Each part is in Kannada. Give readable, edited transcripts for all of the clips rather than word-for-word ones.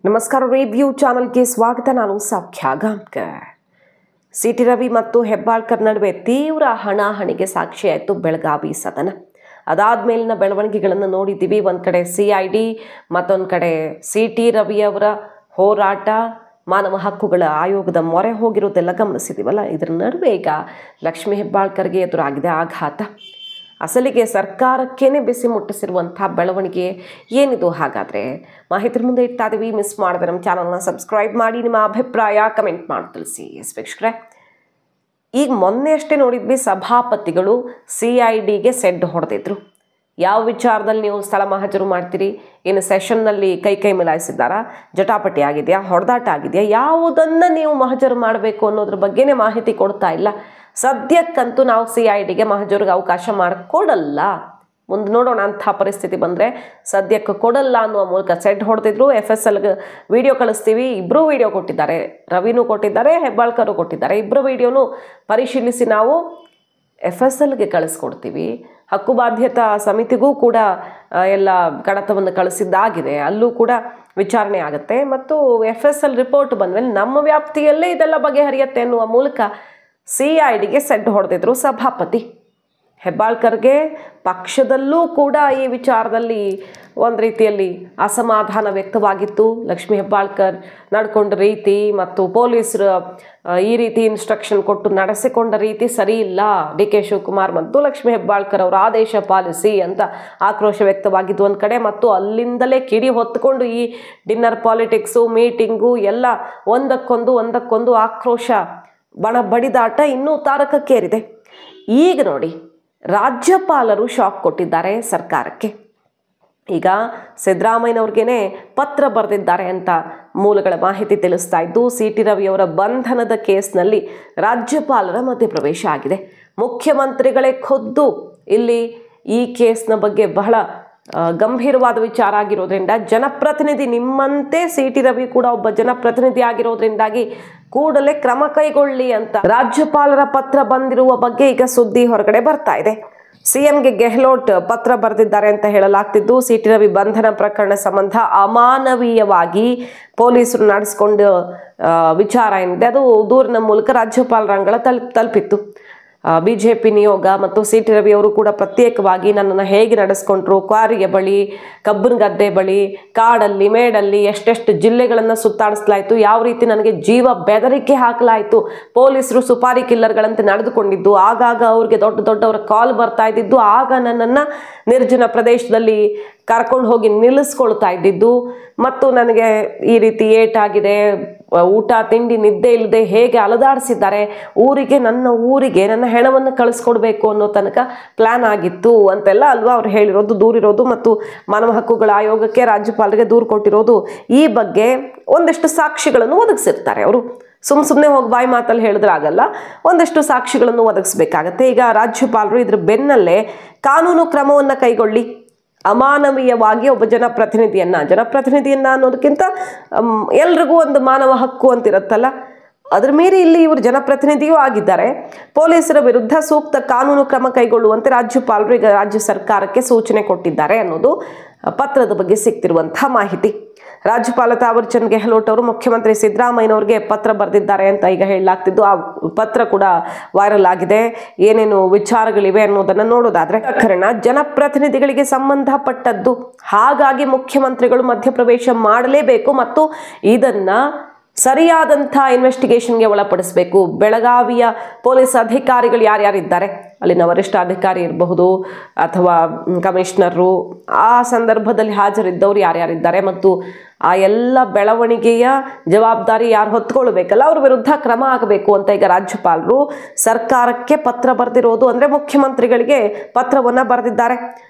ನಮಸ್ಕಾರ ರಿವ್ಯೂ ಚಾನಲ್ಗೆ ಸ್ವಾಗತ. ನಾನು ಸೌಖ್ಯ ಗಾಂವ್ಕರ್. ಸಿಟಿ ರವಿ ಮತ್ತು ಹೆಬ್ಬಾಳ್ಕರ್ ನಡುವೆ ತೀವ್ರ ಹಣಾಹಣಿಗೆ ಸಾಕ್ಷಿಯಾಯಿತು ಬೆಳಗಾವಿ ಸದನ. ಅದಾದ ಮೇಲಿನ ಬೆಳವಣಿಗೆಗಳನ್ನು ನೋಡಿದ್ದೀವಿ. ಒಂದು ಕಡೆ CID, ಮತ್ತೊಂದು ಕಡೆ ಸಿಟಿ ರವಿಯವರ ಹೋರಾಟ, ಮಾನವ ಹಕ್ಕುಗಳ ಆಯೋಗದ ಮೊರೆ ಹೋಗಿರೋದೆಲ್ಲ ಗಮನಿಸಿದ್ದೀವಲ್ಲ. ಇದರ ನಡುವೆ ಈಗ ಲಕ್ಷ್ಮೀ ಹೆಬ್ಬಾಳ್ಕರ್ಗೆ ಎದುರಾಗಿದೆ ಆಘಾತ. ಅಸಲಿಗೆ ಸರ್ಕಾರಕ್ಕೇನೆ ಬಿಸಿ ಮುಟ್ಟಿಸಿರುವಂಥ ಬೆಳವಣಿಗೆ ಏನಿದು? ಹಾಗಾದರೆ ಮಾಹಿತಿ ಮುಂದೆ ಇಡ್ತಾ ಇದ್ದೀವಿ. ಮಿಸ್ ಮಾಡಿದ್ರೆ ನಮ್ಮ ಚಾನಲ್ನ ಸಬ್ಸ್ಕ್ರೈಬ್ ಮಾಡಿ, ನಿಮ್ಮ ಅಭಿಪ್ರಾಯ ಕಮೆಂಟ್ ಮಾಡಿ ತಿಳಿಸಿ. ವೀಕ್ಷಕರೇ, ಈಗ ಮೊನ್ನೆ ಅಷ್ಟೇ ನೋಡಿದ್ವಿ, ಸಭಾಪತಿಗಳು CIDಗೆ ಸೆಡ್ ಹೊಡೆದಿದ್ರು. ಯಾವ ವಿಚಾರದಲ್ಲಿ ನೀವು ಸ್ಥಳ ಮಹಜರು ಮಾಡ್ತೀರಿ? ಏನು ಸೆಷನ್ನಲ್ಲಿ ಕೈ ಮಿಲಾಯಿಸಿದ್ದಾರಾ? ಜಟಾಪಟಿ ಆಗಿದೆಯಾ? ಹೊಡೆದಾಟ ಆಗಿದೆಯಾ? ಯಾವುದನ್ನು ನೀವು ಮಹಜರು ಮಾಡಬೇಕು ಅನ್ನೋದ್ರ ಬಗ್ಗೆನೇ ಮಾಹಿತಿ ಕೊಡ್ತಾ ಇಲ್ಲ. ಸದ್ಯಕ್ಕಂತೂ ನಾವು CIDಗೆ ಮಹಜರಿಗೆ ಅವಕಾಶ ಮಾಡಿಕೊಡಲ್ಲ. ಮುಂದೆ ನೋಡೋಣ ಅಂಥ ಪರಿಸ್ಥಿತಿ ಬಂದರೆ. ಸದ್ಯಕ್ಕೆ ಕೊಡಲ್ಲ ಅನ್ನುವ ಮೂಲಕ ಸೆಡ್ ಹೊಡೆದಿದ್ರು. FSLಗೆ ವಿಡಿಯೋ ಕಳಿಸ್ತೀವಿ. ಇಬ್ಬರು ವಿಡಿಯೋ ಕೊಟ್ಟಿದ್ದಾರೆ, ರವಿನೂ ಕೊಟ್ಟಿದ್ದಾರೆ, ಹೆಬ್ಬಾಳ್ಕರು ಕೊಟ್ಟಿದ್ದಾರೆ. ಇಬ್ಬರು ವಿಡಿಯೋನು ಪರಿಶೀಲಿಸಿ ನಾವು FSLಗೆ ಕಳಿಸ್ಕೊಡ್ತೀವಿ. ಹಕ್ಕುಬಾಧ್ಯತಾ ಸಮಿತಿಗೂ ಕೂಡ ಎಲ್ಲ ಕಡತವನ್ನು ಕಳಿಸಿದ್ದಾಗಿದೆ. ಅಲ್ಲೂ ಕೂಡ ವಿಚಾರಣೆ ಆಗುತ್ತೆ. ಮತ್ತು FSL ರಿಪೋರ್ಟ್ ಬಂದಮೇಲೆ ನಮ್ಮ ವ್ಯಾಪ್ತಿಯಲ್ಲೇ ಇದೆಲ್ಲ ಬಗೆಹರಿಯುತ್ತೆ ಅನ್ನುವ ಮೂಲಕ CIDಗೆ ಸೆಡ್ ಹೊಡೆದಿದ್ರು ಸಭಾಪತಿ. ಹೆಬ್ಬಾಳ್ಕರ್ಗೆ ಪಕ್ಷದಲ್ಲೂ ಕೂಡ ಈ ವಿಚಾರದಲ್ಲಿ ಒಂದು ರೀತಿಯಲ್ಲಿ ಅಸಮಾಧಾನ ವ್ಯಕ್ತವಾಗಿತ್ತು. ಲಕ್ಷ್ಮೀ ಹೆಬ್ಬಾಳ್ಕರ್ ನಡ್ಕೊಂಡ ರೀತಿ ಮತ್ತು ಪೊಲೀಸರು ಈ ರೀತಿ ಇನ್ಸ್ಟ್ರಕ್ಷನ್ ಕೊಟ್ಟು ನಡೆಸಿಕೊಂಡ ರೀತಿ ಸರಿ ಇಲ್ಲ, DK ಶಿವಕುಮಾರ್ ಮತ್ತು ಲಕ್ಷ್ಮೀ ಹೆಬ್ಬಾಳ್ಕರ್ ಅವರ ಆದೇಶ ಪಾಲಿಸಿ ಅಂತ ಆಕ್ರೋಶ ವ್ಯಕ್ತವಾಗಿದ್ದು ಒಂದು ಕಡೆ. ಮತ್ತು ಅಲ್ಲಿಂದಲೇ ಕಿಡಿ ಹೊತ್ತುಕೊಂಡು ಈ ಡಿನ್ನರ್ ಪಾಲಿಟಿಕ್ಸು, ಮೀಟಿಂಗು ಎಲ್ಲ ಒಂದಕ್ಕೊಂದು ಆಕ್ರೋಶ, ಬಣ ಬಡಿದಾಟ ಇನ್ನೂ ತಾರಕಕ್ಕೇರಿದೆ. ಈಗ ನೋಡಿ, ರಾಜ್ಯಪಾಲರು ಶಾಕ್ ಕೊಟ್ಟಿದ್ದಾರೆ ಸರ್ಕಾರಕ್ಕೆ. ಈಗ ಸಿದ್ದರಾಮಯ್ಯನವ್ರಿಗೇನೆ ಪತ್ರ ಬರೆದಿದ್ದಾರೆ ಅಂತ ಮೂಲಗಳ ಮಾಹಿತಿ ತಿಳಿಸ್ತಾ ಇದ್ದು, ಸಿಟಿ ರವಿಯವರ ಬಂಧನದ ಕೇಸ್ನಲ್ಲಿ ರಾಜ್ಯಪಾಲರ ಮಧ್ಯಪ್ರವೇಶ ಆಗಿದೆ. ಮುಖ್ಯಮಂತ್ರಿಗಳೇ ಖುದ್ದು ಇಲ್ಲಿ ಈ ಕೇಸ್ನ ಬಗ್ಗೆ ಬಹಳ ಗಂಭೀರವಾದ ವಿಚಾರ ಆಗಿರೋದ್ರಿಂದ, ಜನಪ್ರತಿನಿಧಿ ನಿಮ್ಮಂತೆ ಸಿಟಿ ರವಿ ಕೂಡ ಒಬ್ಬ ಜನಪ್ರತಿನಿಧಿ ಆಗಿರೋದ್ರಿಂದಾಗಿ ಕೂಡಲೇ ಕ್ರಮ ಕೈಗೊಳ್ಳಿ ಅಂತ ರಾಜ್ಯಪಾಲರ ಪತ್ರ ಬಂದಿರುವ ಬಗ್ಗೆ ಈಗ ಸುದ್ದಿ ಹೊರಗಡೆ ಬರ್ತಾ ಇದೆ. CMಗೆ ಗೆಹ್ಲೋಟ್ ಪತ್ರ ಬರೆದಿದ್ದಾರೆ ಅಂತ ಹೇಳಲಾಗ್ತಿದ್ದು, ಸಿಟಿ ರವಿ ಬಂಧನ ಪ್ರಕರಣ ಸಂಬಂಧ ಅಮಾನವೀಯವಾಗಿ ಪೊಲೀಸರು ನಡೆಸ್ಕೊಂಡು ವಿಚಾರ ಏನಿದೆ ಅದು ದೂರಿನ ಮೂಲಕ ರಾಜ್ಯಪಾಲರ ಅಂಗಳ ತಲುಪಿತ್ತು. BJP ನಿಯೋಗ ಮತ್ತು ಸಿಟಿ ರವಿ ಅವರು ಕೂಡ ಪ್ರತ್ಯೇಕವಾಗಿ ನನ್ನನ್ನು ಹೇಗೆ ನಡೆಸ್ಕೊಂಡ್ರು, ಕ್ವಾರಿಗೆ ಬಳಿ, ಕಬ್ಬನ ಗದ್ದೆ ಬಳಿ, ಕಾಡಲ್ಲಿ, ಮೇಡಲ್ಲಿ ಎಷ್ಟೆಷ್ಟು ಜಿಲ್ಲೆಗಳನ್ನು ಸುತ್ತಾಡಿಸಲಾಯಿತು, ಯಾವ ರೀತಿ ನನಗೆ ಜೀವ ಬೆದರಿಕೆ ಹಾಕಲಾಯಿತು, ಪೊಲೀಸರು ಸುಪಾರಿ ಕಿಲ್ಲರ್ಗಳಂತೆ ನಡೆದುಕೊಂಡಿದ್ದು, ಆಗಾಗ ಅವ್ರಿಗೆ ದೊಡ್ಡವರ ಕಾಲ್ ಬರ್ತಾ ಇದ್ದಿದ್ದು, ಆಗ ನನ್ನನ್ನು ನಿರ್ಜನ ಪ್ರದೇಶದಲ್ಲಿ ಕರ್ಕೊಂಡು ಹೋಗಿ ನಿಲ್ಲಿಸ್ಕೊಳ್ತಾ ಇದ್ದಿದ್ದು, ಮತ್ತು ನನಗೆ ಈ ರೀತಿ ಏಟಾಗಿದೆ, ಊಟ ತಿಂಡಿ ನಿದ್ದೆ ಇಲ್ಲದೆ ಹೇಗೆ ಅಲದಾಡಿಸಿದ್ದಾರೆ, ನನ್ನ ಹೆಣವನ್ನು ಕಳಿಸ್ಕೊಡ್ಬೇಕು ಅನ್ನೋ ತನಕ ಪ್ಲಾನ್ ಆಗಿತ್ತು ಅಂತೆಲ್ಲ ಅಲ್ವಾ ಅವ್ರು ಹೇಳಿರೋದು, ದೂರಿರೋದು. ಮತ್ತು ಮಾನವ ಹಕ್ಕುಗಳ ಆಯೋಗಕ್ಕೆ ರಾಜ್ಯಪಾಲರಿಗೆ ದೂರು ಕೊಟ್ಟಿರೋದು. ಈ ಬಗ್ಗೆ ಒಂದಿಷ್ಟು ಸಾಕ್ಷಿಗಳನ್ನು ಒದಗಿಸಿರ್ತಾರೆ ಅವರು. ಸುಮ್ಮನೆ ಹೋಗಿ ಬಾಯಿ ಮಾತಲ್ಲಿ ಹೇಳಿದ್ರೆ ಆಗಲ್ಲ, ಒಂದಷ್ಟು ಸಾಕ್ಷಿಗಳನ್ನು ಒದಗಿಸ್ಬೇಕಾಗತ್ತೆ. ಈಗ ರಾಜ್ಯಪಾಲರು ಇದ್ರ ಬೆನ್ನಲ್ಲೇ ಕಾನೂನು ಕ್ರಮವನ್ನು ಕೈಗೊಳ್ಳಿ, ಅಮಾನವೀಯವಾಗಿ ಒಬ್ಬ ಜನಪ್ರತಿನಿಧಿಯನ್ನ ಅನ್ನೋದಕ್ಕಿಂತ ಎಲ್ರಿಗೂ ಒಂದು ಮಾನವ ಹಕ್ಕು ಅಂತಿರುತ್ತಲ್ಲ, ಅದ್ರ ಮೀರಿ ಇಲ್ಲಿ ಇವರು ಜನಪ್ರತಿನಿಧಿಯೂ ಆಗಿದ್ದಾರೆ. ಪೊಲೀಸರ ವಿರುದ್ಧ ಸೂಕ್ತ ಕಾನೂನು ಕ್ರಮ ಕೈಗೊಳ್ಳುವಂತೆ ರಾಜ್ಯಪಾಲರು ಈಗ ರಾಜ್ಯ ಸರ್ಕಾರಕ್ಕೆ ಸೂಚನೆ ಕೊಟ್ಟಿದ್ದಾರೆ ಅನ್ನೋದು ಪತ್ರದ ಬಗ್ಗೆ ಸಿಗ್ತಿರುವಂಥ ಮಾಹಿತಿ. ರಾಜ್ಯಪಾಲ ತಾವರ್ಚಂದ್ ಗೆಹ್ಲೋಟ್ ಅವರು ಮುಖ್ಯಮಂತ್ರಿ ಸಿದ್ದರಾಮಯ್ಯನವ್ರಿಗೆ ಪತ್ರ ಬರೆದಿದ್ದಾರೆ ಅಂತ ಈಗ ಹೇಳಲಾಗ್ತಿದ್ದು, ಆ ಪತ್ರ ಕೂಡ ವೈರಲ್ ಆಗಿದೆ. ಏನೇನು ವಿಚಾರಗಳಿವೆ ಅನ್ನೋದನ್ನು ನೋಡೋದಾದ್ರೆ, ಪ್ರಕರಣ ಜನಪ್ರತಿನಿಧಿಗಳಿಗೆ ಸಂಬಂಧಪಟ್ಟದ್ದು, ಹಾಗಾಗಿ ಮುಖ್ಯಮಂತ್ರಿಗಳು ಮಧ್ಯಪ್ರವೇಶ ಮಾಡಲೇಬೇಕು ಮತ್ತು ಇದನ್ನ ಸರಿಯಾದಂಥ ಇನ್ವೆಸ್ಟಿಗೇಷನ್ಗೆ ಒಳಪಡಿಸಬೇಕು. ಬೆಳಗಾವಿಯ ಪೊಲೀಸ್ ಅಧಿಕಾರಿಗಳು ಯಾರ್ಯಾರಿದ್ದಾರೆ, ಅಲ್ಲಿನ ವರಿಷ್ಠ ಅಧಿಕಾರಿ ಇರಬಹುದು ಅಥವಾ ಕಮಿಷನರು, ಆ ಸಂದರ್ಭದಲ್ಲಿ ಹಾಜರಿದ್ದವರು ಯಾರ್ಯಾರಿದ್ದಾರೆ ಮತ್ತು ಆ ಎಲ್ಲ ಬೆಳವಣಿಗೆಯ ಜವಾಬ್ದಾರಿ ಯಾರು ಹೊತ್ಕೊಳ್ಬೇಕಲ್ಲ, ಅವ್ರ ವಿರುದ್ಧ ಕ್ರಮ ಆಗಬೇಕು ಅಂತ ಈಗ ರಾಜ್ಯಪಾಲರು ಸರ್ಕಾರಕ್ಕೆ ಪತ್ರ ಬರೆದಿರೋದು. ಅಂದರೆ ಮುಖ್ಯಮಂತ್ರಿಗಳಿಗೆ ಪತ್ರವನ್ನು ಬರೆದಿದ್ದಾರೆ.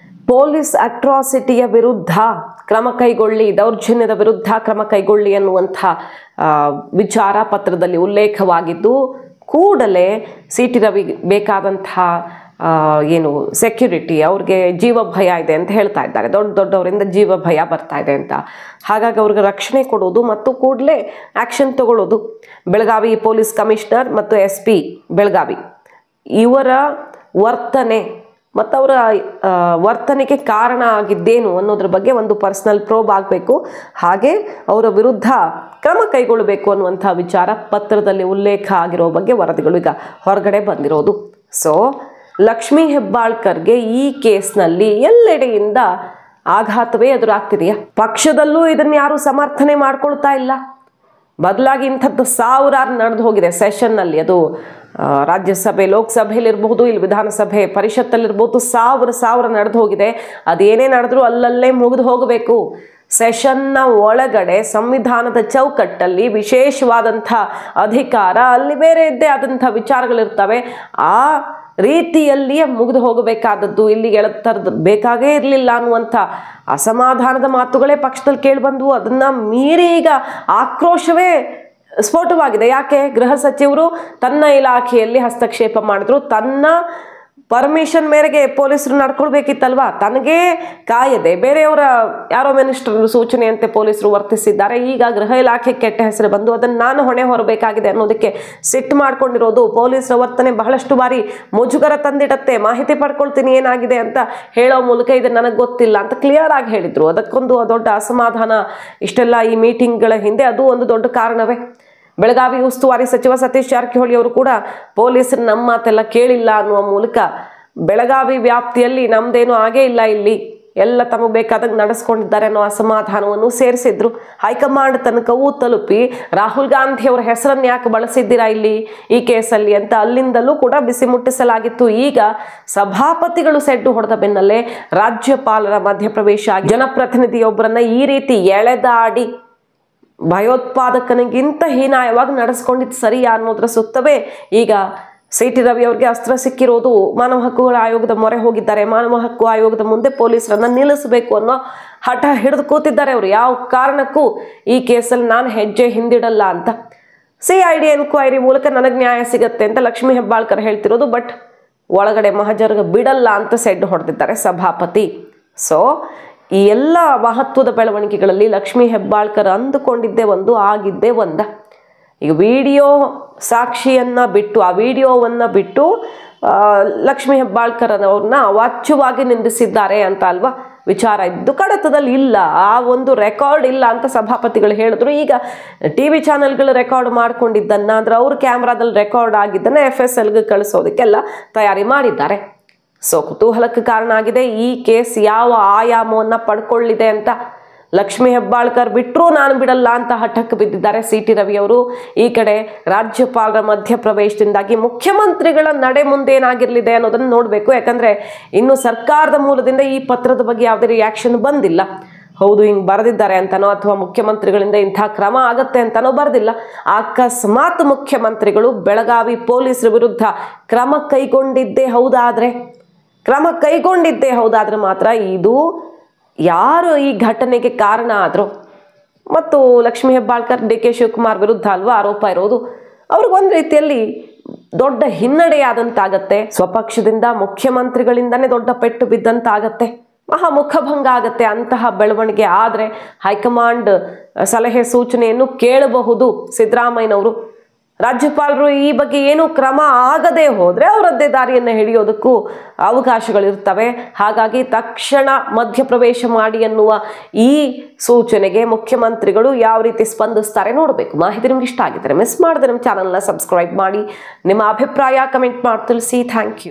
ಪೊಲೀಸ್ ಅಟ್ರಾಸಿಟಿಯ ವಿರುದ್ಧ ಕ್ರಮ ಕೈಗೊಳ್ಳಿ, ದೌರ್ಜನ್ಯದ ವಿರುದ್ಧ ಕ್ರಮ ಕೈಗೊಳ್ಳಿ ಅನ್ನುವಂಥ ವಿಚಾರ ಪತ್ರದಲ್ಲಿ ಉಲ್ಲೇಖವಾಗಿದ್ದು, ಕೂಡಲೇ ಸಿಟಿ ರವಿ ಬೇಕಾದಂಥ ಏನು ಸೆಕ್ಯೂರಿಟಿ, ಅವ್ರಿಗೆ ಜೀವ ಭಯ ಇದೆ ಅಂತ ಹೇಳ್ತಾ ಇದ್ದಾರೆ. ದೊಡ್ಡವರಿಂದ ಜೀವ ಭಯ ಬರ್ತಾ ಇದೆ ಅಂತ, ಹಾಗಾಗಿ ಅವ್ರಿಗೆ ರಕ್ಷಣೆ ಕೊಡೋದು ಮತ್ತು ಕೂಡಲೇ ಆ್ಯಕ್ಷನ್ ತಗೊಳ್ಳೋದು. ಬೆಳಗಾವಿ ಪೊಲೀಸ್ ಕಮಿಷನರ್ ಮತ್ತು SP ಬೆಳಗಾವಿ ಇವರ ವರ್ತನೆ ಮತ್ತು ಅವರ ವರ್ತನೆಗೆ ಕಾರಣ ಆಗಿದ್ದೇನು ಅನ್ನೋದ್ರ ಬಗ್ಗೆ ಒಂದು ಪರ್ಸನಲ್ ಪ್ರೋಬ್ ಆಗಬೇಕು, ಹಾಗೆ ಅವರ ವಿರುದ್ಧ ಕ್ರಮ ಕೈಗೊಳ್ಳಬೇಕು ಅನ್ನುವಂಥ ವಿಚಾರ ಪತ್ರದಲ್ಲಿ ಉಲ್ಲೇಖ ಆಗಿರೋ ಬಗ್ಗೆ ವರದಿಗಳು ಈಗ ಹೊರಗಡೆ ಬಂದಿರೋದು. ಸೊ ಲಕ್ಷ್ಮೀ ಹೆಬ್ಬಾಳ್ಕರ್ಗೆ ಈ ಕೇಸ್ನಲ್ಲಿ ಎಲ್ಲೆಡೆಯಿಂದ ಆಘಾತವೇ ಎದುರಾಗ್ತಿದೆಯಾ? ಪಕ್ಷದಲ್ಲೂ ಇದನ್ನು ಯಾರು ಸಮರ್ಥನೆ ಮಾಡ್ಕೊಳ್ತಾ ಇಲ್ಲ. ಬದಲಾಗಿ ಇಂಥದ್ದು ಸಾವಿರಾರು ನಡೆದು ಹೋಗಿದೆ ಸೆಷನ್ನಲ್ಲಿ. ಅದು ರಾಜ್ಯಸಭೆ ಲೋಕಸಭೆಯಲ್ಲಿರ್ಬಹುದು, ಇಲ್ಲಿ ವಿಧಾನಸಭೆ ಪರಿಷತ್ತಲ್ಲಿರ್ಬೋದು, ಸಾವಿರ ನಡೆದು ಹೋಗಿದೆ. ಅದೇನೇ ನಡೆದ್ರೂ ಅಲ್ಲಲ್ಲೇ ಮುಗಿದು ಹೋಗಬೇಕು. ಸೆಷನ್ನ ಒಳಗಡೆ ಸಂವಿಧಾನದ ಚೌಕಟ್ಟಲ್ಲಿ ವಿಶೇಷವಾದಂಥ ಅಧಿಕಾರ, ಅಲ್ಲಿ ಬೇರೆ ಇದ್ದೇ ಆದಂಥ ವಿಚಾರಗಳಿರ್ತವೆ. ಆ ರೀತಿಯಲ್ಲಿಯೇ ಮುಗಿದು ಹೋಗಬೇಕಾದದ್ದು ಇಲ್ಲಿಗೆ ಎಳತರದ್ದು ಬೇಕಾಗೇ ಇರಲಿಲ್ಲ ಅನ್ನುವಂಥ ಅಸಮಾಧಾನದ ಮಾತುಗಳೇ ಪಕ್ಷದಲ್ಲಿ ಕೇಳಿಬಂದವು. ಅದನ್ನು ಮೀರಿ ಈಗ ಆಕ್ರೋಶವೇ ಸ್ಫೋಟವಾಗಿದೆ. ಯಾಕೆ? ಗೃಹ ಸಚಿವರು ತನ್ನ ಇಲಾಖೆಯಲ್ಲಿ ಹಸ್ತಕ್ಷೇಪ ಮಾಡಿದ್ರು. ತನ್ನ ಪರ್ಮಿಷನ್ ಮೇರೆಗೆ ಪೊಲೀಸರು ನಡ್ಕೊಳ್ಬೇಕಿತ್ತಲ್ವಾ? ತನಗೇ ಕಾಯದೆ ಬೇರೆಯವರ ಯಾರೋ ಮಿನಿಸ್ಟರ್ ಸೂಚನೆಯಂತೆ ಪೊಲೀಸರು ವರ್ತಿಸಿದ್ದಾರೆ. ಈಗ ಗೃಹ ಇಲಾಖೆ ಕೆಟ್ಟ ಹೆಸರು ಬಂದು ಅದನ್ನು ನಾನು ಹೊಣೆ ಹೊರಬೇಕಾಗಿದೆ ಅನ್ನೋದಕ್ಕೆ ಸಿಟ್ಟು ಮಾಡ್ಕೊಂಡಿರೋದು. ಪೊಲೀಸರ ವರ್ತನೆ ಬಹಳಷ್ಟು ಬಾರಿ ಮುಜುಗರ ತಂದಿಡತ್ತೆ. ಮಾಹಿತಿ ಪಡ್ಕೊಳ್ತೀನಿ ಏನಾಗಿದೆ ಅಂತ ಹೇಳೋ ಮೂಲಕ ಇದು ನನಗೆ ಗೊತ್ತಿಲ್ಲ ಅಂತ ಕ್ಲಿಯರ್ ಆಗಿ ಹೇಳಿದ್ರು. ಅದಕ್ಕೊಂದು ದೊಡ್ಡ ಅಸಮಾಧಾನ ಇಷ್ಟೆಲ್ಲ ಈ ಮೀಟಿಂಗ್ಗಳ ಹಿಂದೆ ಅದು ಒಂದು ದೊಡ್ಡ ಕಾರಣವೇ. ಬೆಳಗಾವಿ ಉಸ್ತುವಾರಿ ಸಚಿವ ಸತೀಶ್ ಜಾರಕಿಹೊಳಿ ಅವರು ಕೂಡ ಪೊಲೀಸರು ನಮ್ಮ ಮಾತೆಲ್ಲ ಕೇಳಿಲ್ಲ ಅನ್ನುವ ಮೂಲಕ ಬೆಳಗಾವಿ ವ್ಯಾಪ್ತಿಯಲ್ಲಿ ನಮ್ದೇನು ಆಗೇ ಇಲ್ಲ, ಇಲ್ಲಿ ಎಲ್ಲ ತಮಗೆ ಬೇಕಾದಂಗೆ ನಡೆಸ್ಕೊಂಡಿದ್ದಾರೆ ಅನ್ನೋ ಅಸಮಾಧಾನವನ್ನು ಸೇರಿಸಿದ್ರು. ಹೈಕಮಾಂಡ್ ತನಕವೂ ತಲುಪಿ ರಾಹುಲ್ ಗಾಂಧಿ ಅವರ ಹೆಸರನ್ನು ಯಾಕೆ ಬಳಸಿದ್ದೀರಾ ಇಲ್ಲಿ ಈ ಕೇಸಲ್ಲಿ ಅಂತ ಅಲ್ಲಿಂದಲೂ ಕೂಡ ಬಿಸಿ ಮುಟ್ಟಿಸಲಾಗಿತ್ತು. ಈಗ ಸಭಾಪತಿಗಳು ಸೆಡ್ಡು ಹೊಡೆದ ಬೆನ್ನಲ್ಲೇ ರಾಜ್ಯಪಾಲರ ಮಧ್ಯಪ್ರವೇಶ ಆಗಿ ಜನಪ್ರತಿನಿಧಿಯೊಬ್ಬರನ್ನ ಈ ರೀತಿ ಎಳೆದಾಡಿ ಭಯೋತ್ಪಾದಕನಿಗಿಂತ ಹೀನಾಯವಾಗಿ ನಡೆಸ್ಕೊಂಡಿದ್ದು ಸರಿಯಾ ಅನ್ನೋದ್ರ ಸುತ್ತವೇ ಈಗ CT ರವಿ ಅವರಿಗೆ ಅಸ್ತ್ರ ಸಿಕ್ಕಿರೋದು. ಮಾನವ ಹಕ್ಕುಗಳ ಆಯೋಗದ ಮೊರೆ ಹೋಗಿದ್ದಾರೆ. ಮಾನವ ಹಕ್ಕು ಆಯೋಗದ ಮುಂದೆ ಪೊಲೀಸರನ್ನ ನಿಲ್ಲಿಸಬೇಕು ಅನ್ನೋ ಹಠ ಹಿಡಿದು ಕೂತಿದ್ದಾರೆ ಅವರು. ಯಾವ ಕಾರಣಕ್ಕೂ ಈ ಕೇಸಲ್ಲಿ ನಾನು ಹೆಜ್ಜೆ ಹಿಂದಿಡಲ್ಲ ಅಂತ. CID ಎನ್ಕ್ವೈರಿ ಮೂಲಕ ನನಗೆ ನ್ಯಾಯ ಸಿಗತ್ತೆ ಅಂತ ಲಕ್ಷ್ಮೀ ಹೆಬ್ಬಾಳ್ಕರ್ ಹೇಳ್ತಿರೋದು. ಬಟ್ ಒಳಗಡೆ ಮಹಜರ್ಗ ಬಿಡಲ್ಲ ಅಂತ ಸೆಡ್ಡು ಹೊಡೆದಿದ್ದಾರೆ ಸಭಾಪತಿ. ಸೊ ಈ ಎಲ್ಲ ಮಹತ್ವದ ಬೆಳವಣಿಗೆಗಳಲ್ಲಿ ಲಕ್ಷ್ಮೀ ಹೆಬ್ಬಾಳ್ಕರ್ ಅಂದುಕೊಂಡಿದ್ದೇ ಒಂದು, ಆಗಿದ್ದೇ ಒಂದ. ಈಗ ವಿಡಿಯೋ ಸಾಕ್ಷಿಯನ್ನು ಬಿಟ್ಟು, ಆ ವಿಡಿಯೋವನ್ನು ಬಿಟ್ಟು ಲಕ್ಷ್ಮೀ ಹೆಬ್ಬಾಳ್ಕರ್ ಅವ್ರನ್ನ ಅವಾಚ್ಯವಾಗಿ ನಿಂದಿಸಿದ್ದಾರೆ ಅಂತ ಅಲ್ವಾ ವಿಚಾರ ಇದ್ದು. ಕಡತದಲ್ಲಿ ಇಲ್ಲ, ಆ ಒಂದು ರೆಕಾರ್ಡ್ ಇಲ್ಲ ಅಂತ ಸಭಾಪತಿಗಳು ಹೇಳಿದ್ರು. ಈಗ TV ಚಾನೆಲ್ಗಳು ರೆಕಾರ್ಡ್ ಮಾಡ್ಕೊಂಡಿದ್ದನ್ನು, ಅಂದ್ರೆ ಅವ್ರ ಕ್ಯಾಮ್ರಾದಲ್ಲಿ ರೆಕಾರ್ಡ್ ಆಗಿದ್ದನ್ನು FSLಗೆ ಕಳಿಸೋದಕ್ಕೆಲ್ಲ ತಯಾರಿ ಮಾಡಿದ್ದಾರೆ. ಸೊ ಕುತೂಹಲಕ್ಕೆ ಕಾರಣ ಆಗಿದೆ ಈ ಕೇಸ್ ಯಾವ ಆಯಾಮವನ್ನು ಪಡ್ಕೊಳ್ಳಿದೆ ಅಂತ. ಲಕ್ಷ್ಮೀ ಹೆಬ್ಬಾಳ್ಕರ್ ಬಿಟ್ಟರೂ ನಾನು ಬಿಡಲ್ಲ ಅಂತ ಹಠಕ್ಕೆ ಬಿದ್ದಿದ್ದಾರೆ CT ರವಿ ಅವರು. ಈ ಕಡೆ ರಾಜ್ಯಪಾಲರ ಮಧ್ಯಪ್ರವೇಶದಿಂದಾಗಿ ಮುಖ್ಯಮಂತ್ರಿಗಳ ನಡೆ ಮುಂದೇನಾಗಿರಲಿದೆ ಅನ್ನೋದನ್ನು ನೋಡಬೇಕು. ಯಾಕಂದರೆ ಇನ್ನು ಸರ್ಕಾರದ ಮೂಲದಿಂದ ಈ ಪತ್ರದ ಬಗ್ಗೆ ಯಾವುದೇ ರಿಯಾಕ್ಷನ್ ಬಂದಿಲ್ಲ. ಹೌದು ಹಿಂಗೆ ಬರೆದಿದ್ದಾರೆ ಅಂತನೋ ಅಥವಾ ಮುಖ್ಯಮಂತ್ರಿಗಳಿಂದ ಇಂಥ ಕ್ರಮ ಆಗತ್ತೆ ಅಂತನೋ ಬರೆದಿಲ್ಲ. ಅಕಸ್ಮಾತ್ ಮುಖ್ಯಮಂತ್ರಿಗಳು ಬೆಳಗಾವಿ ಪೊಲೀಸರ ವಿರುದ್ಧ ಕ್ರಮ ಕೈಗೊಂಡಿದ್ದೇ ಹೌದಾದ್ರೆ ಮಾತ್ರ ಇದು ಯಾರು ಈ ಘಟನೆಗೆ ಕಾರಣ ಆದರೂ, ಮತ್ತು ಲಕ್ಷ್ಮೀ ಹೆಬ್ಬಾಳ್ಕರ್ DK ಶಿವಕುಮಾರ್ ವಿರುದ್ಧ ಅಲ್ವಾ ಆರೋಪ ಇರೋದು, ಅವ್ರಿಗೊಂದು ರೀತಿಯಲ್ಲಿ ದೊಡ್ಡ ಹಿನ್ನಡೆಯಾದಂತಾಗತ್ತೆ. ಸ್ವಪಕ್ಷದಿಂದ ಮುಖ್ಯಮಂತ್ರಿಗಳಿಂದನೇ ದೊಡ್ಡ ಪೆಟ್ಟು ಬಿದ್ದಂತಾಗತ್ತೆ, ಮಹಾ ಮುಖಭಂಗ ಆಗತ್ತೆ. ಅಂತಹ ಬೆಳವಣಿಗೆ ಆದರೆ ಹೈಕಮಾಂಡ್ ಸಲಹೆ ಸೂಚನೆಯನ್ನು ಕೇಳಬಹುದು ಸಿದ್ದರಾಮಯ್ಯನವರು. ರಾಜ್ಯಪಾಲರು ಈ ಬಗ್ಗೆ ಏನು ಕ್ರಮ ಆಗದೆ ಹೋದರೆ ಅವರದ್ದೇ ದಾರಿಯನ್ನು ಹಿಡಿಯೋದಕ್ಕೂ ಅವಕಾಶಗಳಿರ್ತವೆ. ಹಾಗಾಗಿ ತಕ್ಷಣ ಮಧ್ಯಪ್ರವೇಶ ಮಾಡಿ ಅನ್ನುವ ಈ ಸೂಚನೆಗೆ ಮುಖ್ಯಮಂತ್ರಿಗಳು ಯಾವ ರೀತಿ ಸ್ಪಂದಿಸ್ತಾರೆ ನೋಡಬೇಕು. ಮಾಹಿತಿ ನಿಮ್ಗೆ ಇಷ್ಟ ಆಗಿದ್ರೆ ಮಿಸ್ ಮಾಡಿದ್ರೆ ನಮ್ಮ ಚಾನಲ್ನ ಸಬ್ಸ್ಕ್ರೈಬ್ ಮಾಡಿ, ನಿಮ್ಮ ಅಭಿಪ್ರಾಯ ಕಮೆಂಟ್ ಮಾಡಿ ತಿಳಿಸಿ. Thank you.